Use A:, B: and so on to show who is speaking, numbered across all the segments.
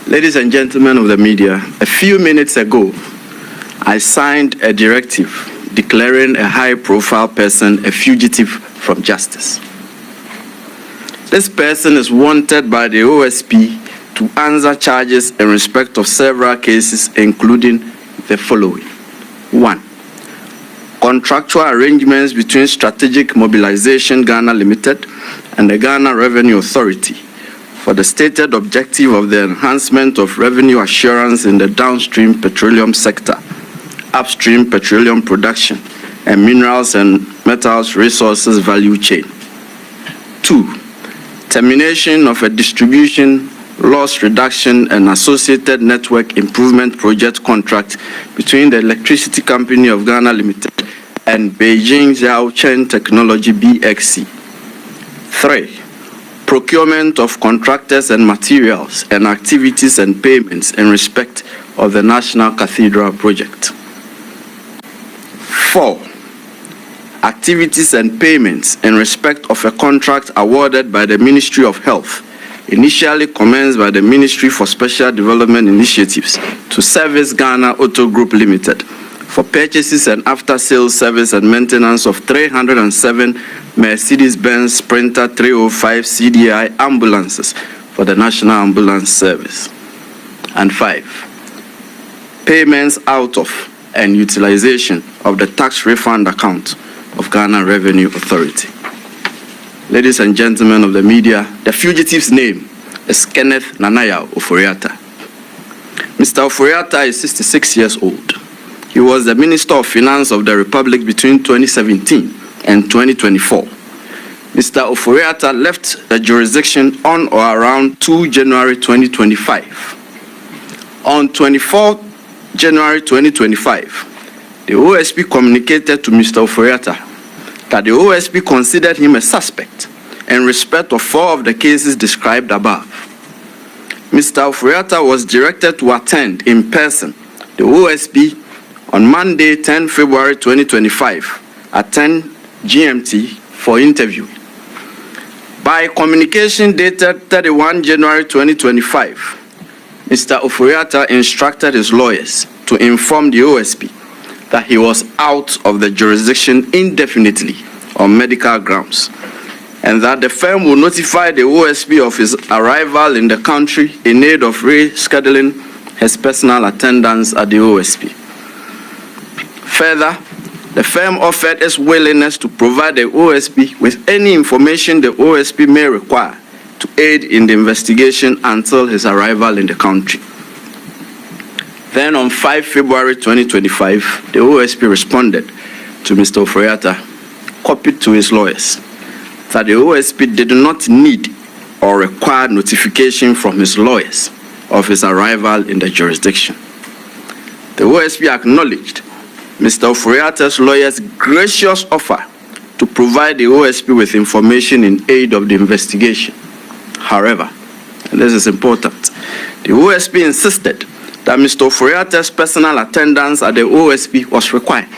A: Ladies and gentlemen of the media, a few minutes ago, I signed a directive declaring a high-profile person a fugitive from justice. This person is wanted by the OSP to answer charges in respect of several cases, including the following. 1. Contractual arrangements between Strategic Mobilization Ghana Limited and the Ghana Revenue Authority for the stated objective of the enhancement of revenue assurance in the downstream petroleum sector, upstream petroleum production, and minerals and metals resources value chain. 2. Termination of a distribution, loss reduction, and associated network improvement project contract between the Electricity Company of Ghana Limited and Beijing Zhaochen Technology BXC. 3. Procurement of contractors and materials and activities and payments in respect of the National Cathedral project. 4. Activities and payments in respect of a contract awarded by the Ministry of Health, initially commenced by the Ministry for Special Development Initiatives to Service Ghana Auto Group Limited for purchases and after-sales service and maintenance of 307 Mercedes-Benz Sprinter 305 CDI ambulances for the National Ambulance Service. And 5. Payments out of and utilization of the tax refund account of Ghana Revenue Authority. Ladies and gentlemen of the media, the fugitive's name is Kenneth Nanaya Ofori Atta. Mr. Ofori Atta is 66 years old. He was the Minister of Finance of the Republic between 2017 and 2024. Mr. Ofori Atta left the jurisdiction on or around 2 January 2025. On 24 January 2025, the OSP communicated to Mr. Ofori Atta that the OSP considered him a suspect in respect of 4 of the cases described above. Mr. Ofori Atta was directed to attend in person the OSP on Monday, 10 February 2025 at 10 GMT for interview. By communication dated 31 January 2025, Mr. Ofori Atta instructed his lawyers to inform the OSP that he was out of the jurisdiction indefinitely on medical grounds, and that the firm will notify the OSP of his arrival in the country in aid of rescheduling his personal attendance at the OSP. Further, the firm offered its willingness to provide the OSP with any information the OSP may require to aid in the investigation until his arrival in the country. Then on 5 February 2025, the OSP responded to Mr. Ofori Atta, copied to his lawyers, that the OSP did not need or require notification from his lawyers of his arrival in the jurisdiction. The OSP acknowledged Mr. Ofori Atta's lawyer's gracious offer to provide the OSP with information in aid of the investigation. However, and this is important, the OSP insisted that Mr. Ofori Atta's personal attendance at the OSP was required.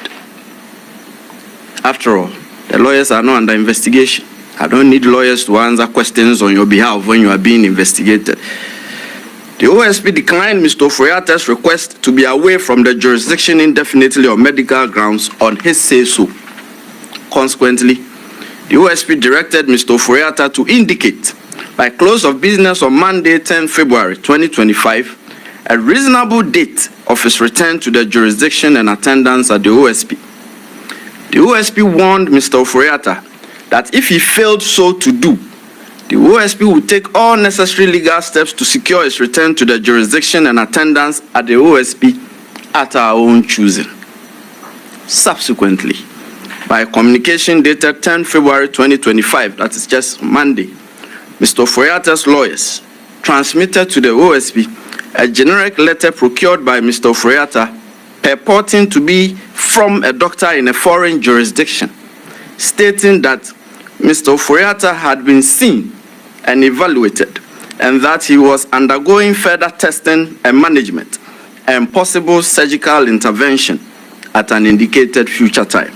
A: After all, the lawyers are not under investigation. I don't need lawyers to answer questions on your behalf when you are being investigated. The OSP declined Mr. Ofori Atta's request to be away from the jurisdiction indefinitely on medical grounds on his say-so. Consequently, the OSP directed Mr. Ofori Atta to indicate by close of business on Monday, 10 February 2025, a reasonable date of his return to the jurisdiction and attendance at the OSP. The OSP warned Mr. Ofori Atta that if he failed so to do, the OSP would take all necessary legal steps to secure his return to the jurisdiction and attendance at the OSP at our own choosing. Subsequently, by communication dated 10 February 2025, that is just Monday, Mr. Ofori Atta's lawyers transmitted to the OSP a generic letter procured by Mr. Ofori Atta purporting to be from a doctor in a foreign jurisdiction, stating that Mr. Ofori Atta had been seen and evaluated, and that he was undergoing further testing and management and possible surgical intervention at an indicated future time.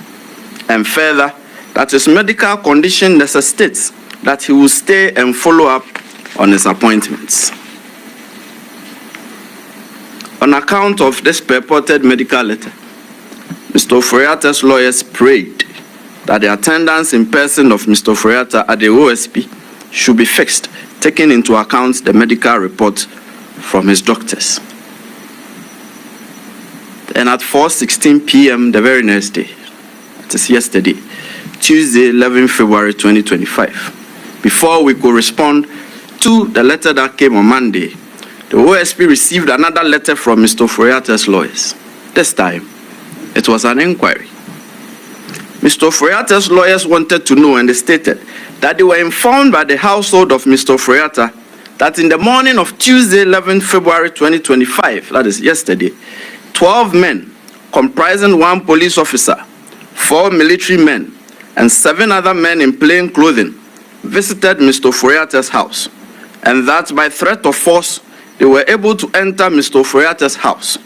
A: And further, that his medical condition necessitates that he will stay and follow up on his appointments. On account of this purported medical letter, Mr. Ofori Atta's lawyers prayed that the attendance in person of Mr. Ofori Atta at the OSP should be fixed, taking into account the medical report from his doctors. And at 4:16 p.m. the very next day, it is yesterday, Tuesday, 11 February 2025, before we could respond to the letter that came on Monday, the OSP received another letter from Mr. Ofori Atta's lawyers. This time, it was an inquiry. Mr. Ofori Atta's lawyers wanted to know, and they stated that they were informed by the household of Mr. Ofori Atta that in the morning of Tuesday, 11 February 2025, that is yesterday, 12 men, comprising 1 police officer, 4 military men, and 7 other men in plain clothing, visited Mr. Ofori Atta's house, and that by threat of force, they were able to enter Mr. Ofori Atta's house,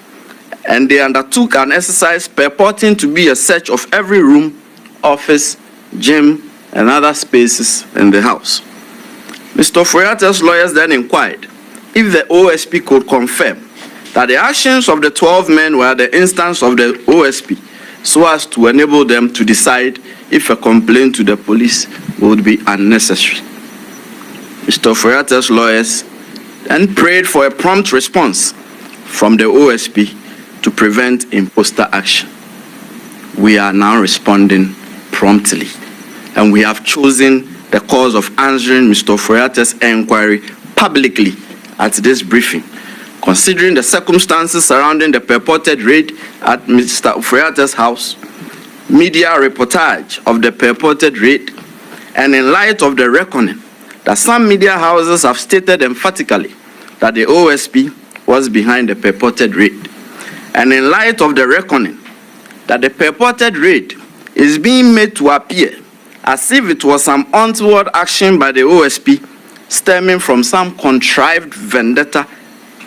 A: and they undertook an exercise purporting to be a search of every room, office, gym, and other spaces in the house. Mr. Ofori Atta's lawyers then inquired if the OSP could confirm that the actions of the 12 men were the instance of the OSP, so as to enable them to decide if a complaint to the police would be unnecessary. Mr. Ofori Atta's lawyers then prayed for a prompt response from the OSP to prevent imposter action. We are now responding promptly, and we have chosen the course of answering Mr. Ofori Atta's inquiry publicly at this briefing, considering the circumstances surrounding the purported raid at Mr. Ofori Atta's house, media reportage of the purported raid, and in light of the reckoning that some media houses have stated emphatically that the OSP was behind the purported raid, and in light of the reckoning that the purported raid is being made to appear as if it was some untoward action by the OSP stemming from some contrived vendetta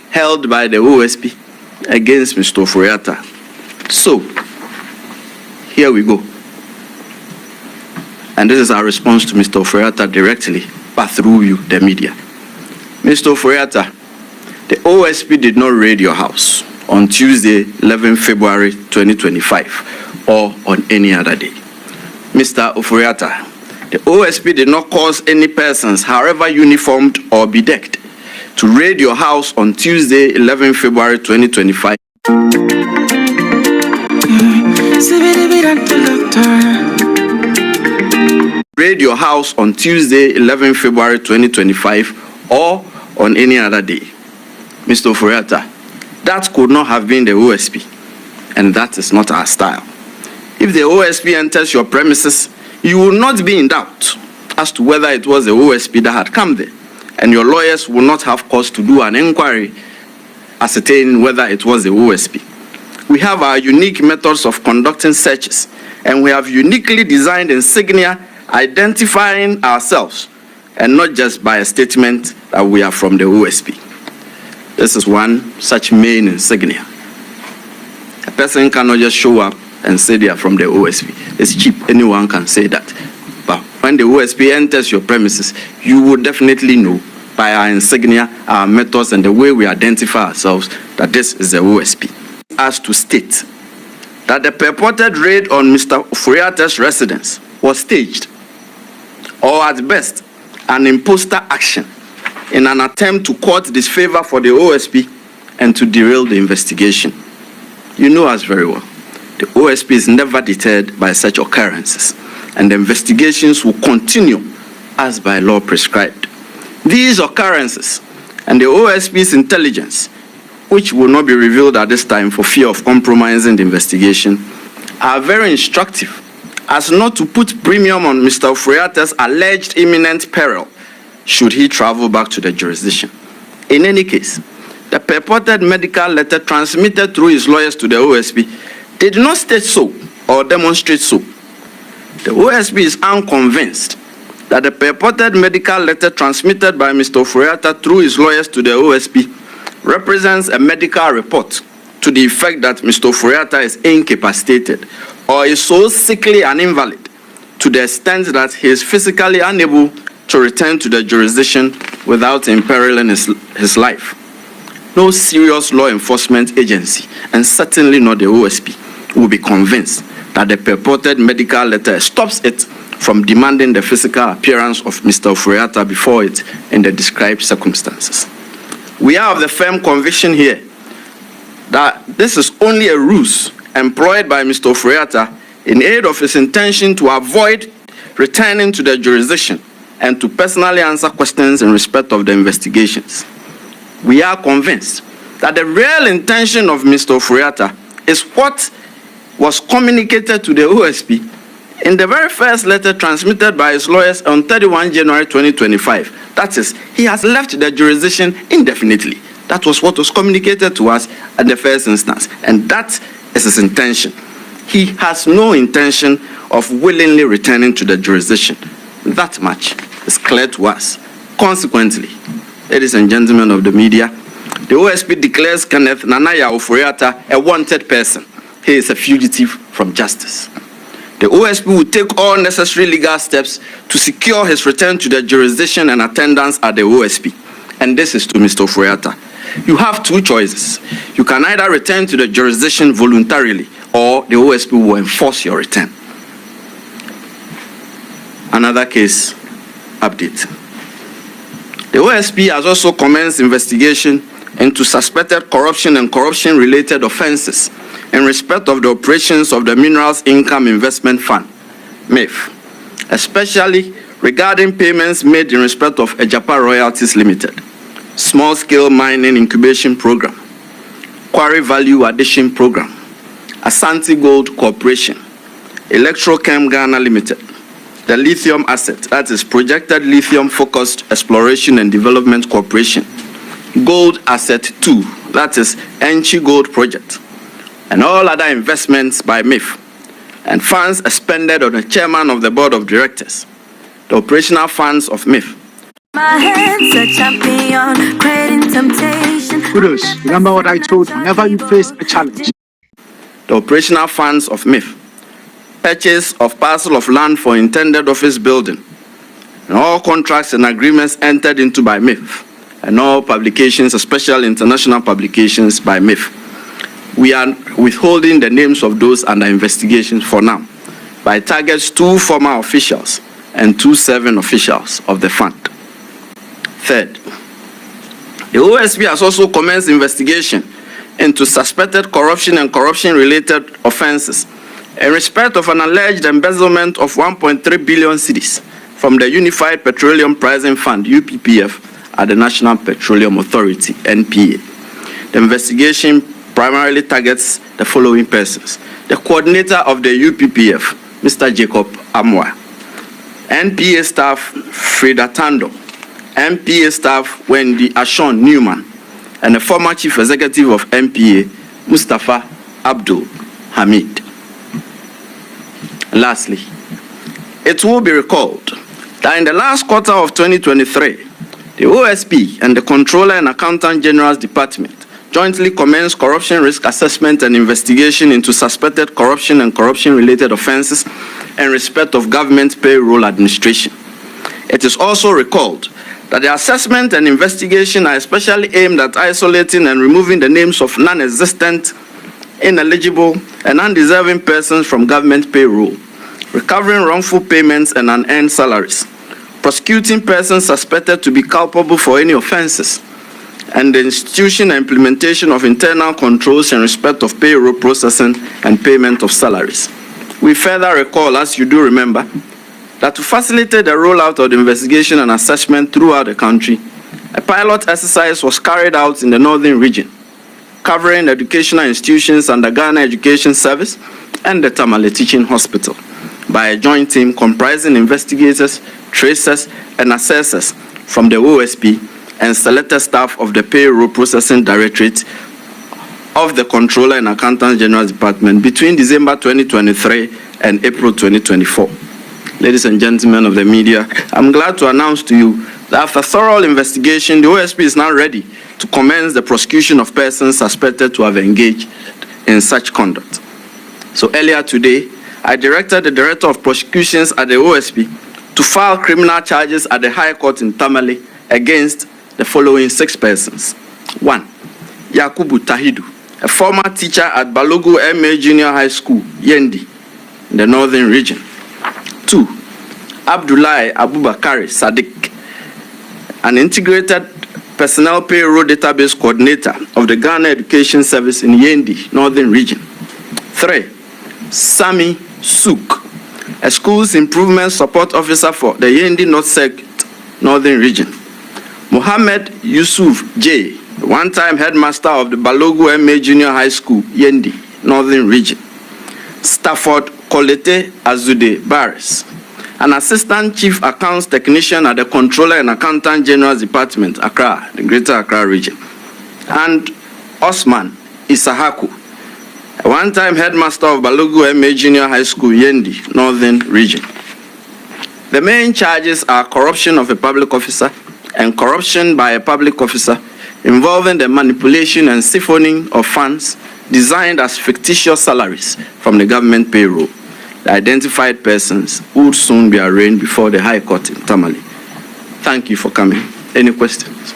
A: held by the OSP against Mr. Ofori Atta. So, here we go. And this is our response to Mr. Ofori Atta directly, but through you, the media. Mr. Ofori Atta, the OSP did not raid your house on Tuesday, 11 February 2025, or on any other day. Mr. Ofori Atta, the OSP did not cause any persons, however uniformed or bedecked, to raid your house on Tuesday, 11 February 2025. Raid your house on Tuesday, 11 February 2025, or on any other day. Mr. Ofori Atta, that could not have been the OSP, and that is not our style. If the OSP enters your premises, you will not be in doubt as to whether it was the OSP that had come there, and your lawyers will not have cause to do an inquiry ascertaining whether it was the OSP. We have our unique methods of conducting searches, and we have uniquely designed insignia identifying ourselves, and not just by a statement that we are from the OSP. This is one such main insignia. A person cannot just show up and say they are from the OSP. It's cheap. Anyone can say that. But when the OSP enters your premises, you will definitely know by our insignia, our methods, and the way we identify ourselves that this is the OSP. As to state that the purported raid on Mr. Ofori Atta's residence was staged, or at best, an imposter action in an attempt to court disfavor for the OSP and to derail the investigation. You know us very well. The OSP is never deterred by such occurrences, and the investigations will continue as by law prescribed. These occurrences and the OSP's intelligence, which will not be revealed at this time for fear of compromising the investigation, are very instructive as not to put premium on Mr. Ofori Atta's alleged imminent peril should he travel back to the jurisdiction. In any case, the purported medical letter transmitted through his lawyers to the OSP did not state so or demonstrate so. The OSP is unconvinced that the purported medical letter transmitted by Mr. Ofori Atta through his lawyers to the OSP represents a medical report to the effect that Mr. Ofori Atta is incapacitated or is so sickly and invalid to the extent that he is physically unable to return to the jurisdiction without imperiling his life. no serious law enforcement agency, and certainly not the OSP, will be convinced that the purported medical letter stops it from demanding the physical appearance of Mr. Ofori Atta before it in the described circumstances. We are of the firm conviction here that this is only a ruse employed by Mr. Ofori Atta in aid of his intention to avoid returning to the jurisdiction and to personally answer questions in respect of the investigations. We are convinced that the real intention of Mr. Ofori Atta is what was communicated to the OSP in the very first letter transmitted by his lawyers on 31 January 2025. That is, he has left the jurisdiction indefinitely. That was what was communicated to us at the first instance, and that is his intention. He has no intention of willingly returning to the jurisdiction. That much is clear to us. Consequently, ladies and gentlemen of the media, the OSP declares Kenneth Nanaya Ofori Atta a wanted person. He is a fugitive from justice. The OSP will take all necessary legal steps to secure his return to the jurisdiction and attendance at the OSP. And this is to Mr. Ofori Atta. You have two choices. You can either return to the jurisdiction voluntarily, or the OSP will enforce your return. Another case update. The OSP has also commenced investigation into suspected corruption and corruption-related offenses in respect of the operations of the Minerals Income Investment Fund, MIF, especially regarding payments made in respect of Ejapa Royalties Limited, Small-Scale Mining Incubation Program, Quarry Value Addition Program, Asante Gold Corporation, Electrochem Ghana Limited, the Lithium Asset, that is Projected Lithium Focused Exploration and Development Corporation, Gold Asset 2, that is Enchi Gold Project, and all other investments by MIF, and funds expended on the chairman of the board of directors, the operational funds of MIF.
B: My head's a champion, creating temptation.
C: Kudos, remember what I told you, whenever you face a challenge.
A: The operational funds of MIF, purchase of parcel of land for intended office building, and all contracts and agreements entered into by MIF, and all publications, especially international publications by MIF. We are withholding the names of those under investigation for now, by targets 2 former officials and 2 serving officials of the fund. Third, the OSP has also commenced investigation into suspected corruption and corruption-related offenses in respect of an alleged embezzlement of 1.3 billion cedis from the Unified Petroleum Pricing Fund, UPPF, at the National Petroleum Authority, NPA. The investigation primarily targets the following persons: the coordinator of the UPPF, Mr. Jacob Amwa, NPA staff Frida Tando, NPA staff Wendy Ashon Newman, and the former chief executive of NPA, Mustafa Abdul Hamid. Lastly, it will be recalled that in the last quarter of 2023, the OSP and the Controller and Accountant General's Department jointly commenced corruption risk assessment and investigation into suspected corruption and corruption-related offenses in respect of government payroll administration. It is also recalled that the assessment and investigation are especially aimed at isolating and removing the names of non-existent, ineligible, and undeserving persons from government payroll, recovering wrongful payments and unearned salaries, prosecuting persons suspected to be culpable for any offenses, and the institution and implementation of internal controls in respect of payroll processing and payment of salaries. We further recall, as you do remember, that to facilitate the rollout of the investigation and assessment throughout the country, a pilot exercise was carried out in the northern region, covering educational institutions under Ghana Education Service and the Tamale Teaching Hospital, by a joint team comprising investigators, tracers, and assessors from the OSP and selected staff of the Payroll Processing Directorate of the Controller and Accountant General's Department between December 2023 and April 2024. Ladies and gentlemen of the media, I'm glad to announce to you that after thorough investigation, the OSP is now ready to commence the prosecution of persons suspected to have engaged in such conduct. So earlier today, I directed the Director of Prosecutions at the OSP to file criminal charges at the High Court in Tamale against the following 6 persons. 1. Yakubu Tahidu, a former teacher at Balogo MA Junior High School, Yendi, in the Northern Region. 2. Abdullahi Abubakari Sadiq, an integrated personnel payroll database coordinator of the Ghana Education Service in Yendi, Northern Region. 3. Sami Suk, a schools improvement support officer for the Yendi North Sect, Northern Region. Mohammed Yusuf J, one-time headmaster of the Balogo MA Junior High School, Yendi, Northern Region. Stafford Kolete Azude Barres, an assistant chief accounts technician at the Controller and Accountant General's Department, Accra, the Greater Accra Region. And Osman Isahaku, a one-time headmaster of Balogo MA Junior High School, Yendi, Northern Region. The main charges are corruption of a public officer and corruption by a public officer involving the manipulation and siphoning of funds designed as fictitious salaries from the government payroll. The identified persons would soon be arraigned before the High Court in Tamale. Thank you for coming. Any questions?